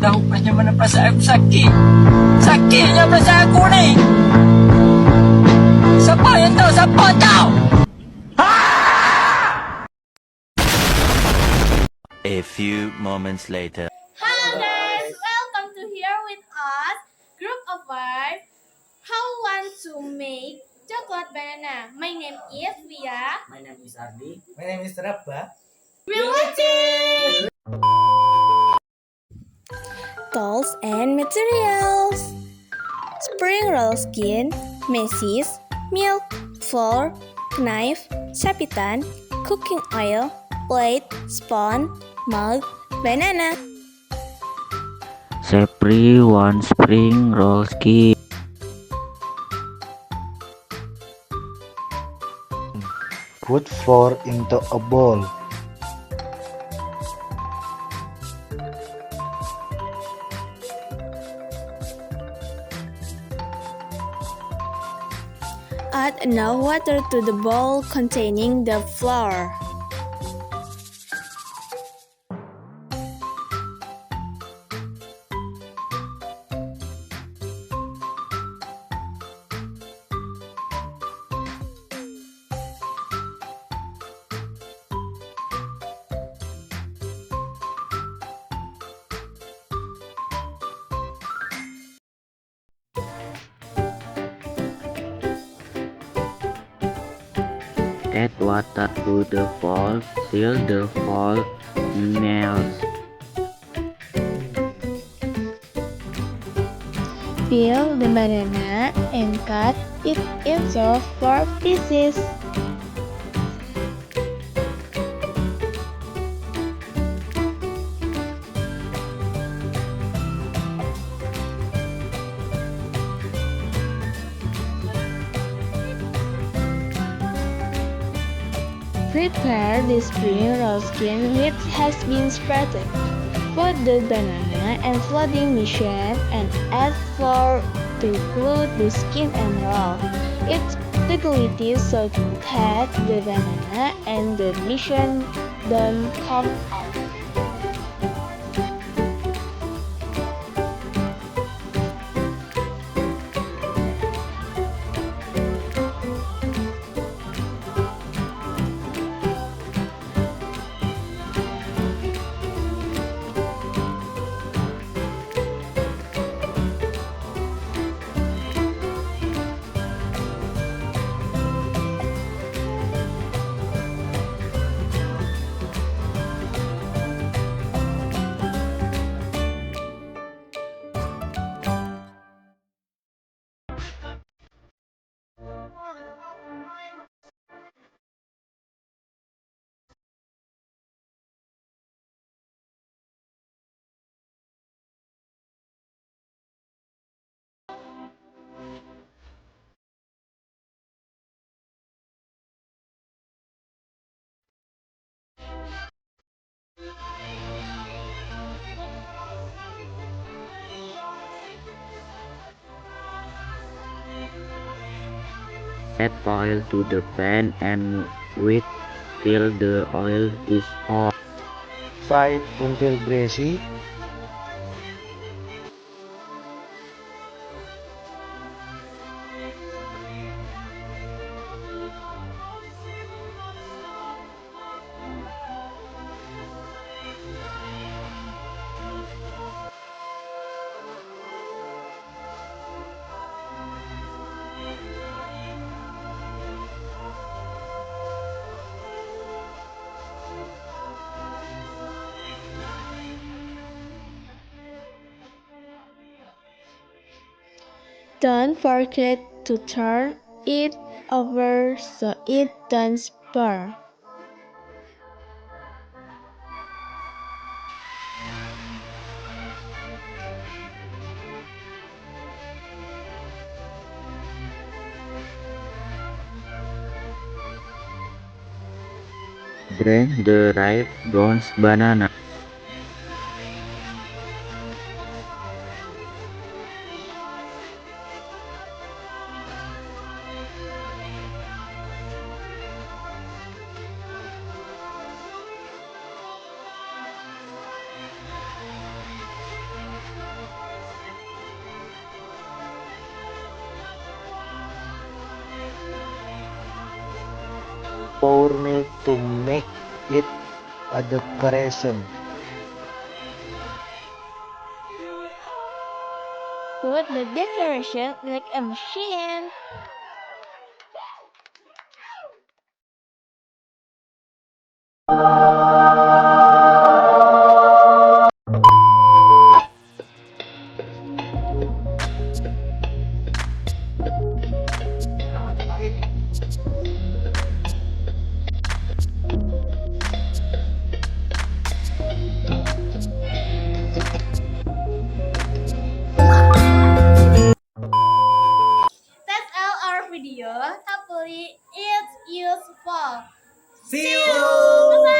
tahu macam mana perasaan aku sakit. Sakitnya perasaan aku ni. Siapa yang tahu? Siapa tahu? A few moments later. Hello guys, welcome to here with us, group of five. How want to make chocolate banana? My name is Via. My name is Ardi. My name is Rabba. We're watching. Tools and materials: spring roll skin, macis, milk, flour, knife, sapitan, cooking oil, plate, spoon, mug, banana. Separate one spring roll skin. Put flour into a bowl. Add enough water to the bowl containing the flour. Add water to the bowl till the bowl melts. Peel the banana and cut it into 4 pieces. Prepare the spring roll skin which has been spreaded. Put the banana and flooding mixture and add flour to glue the skin and roll it tightly so that the banana and the mixture don't come out. Add oil to the pan and wait till the oil is hot. Fry it until greasy. Don't forget to turn it over so it doesn't burn. Drain the ripe brown banana. power to make it a decoration. Put the decoration like a machine. That's all our video. Hopefully it's useful. See you. Bye-bye.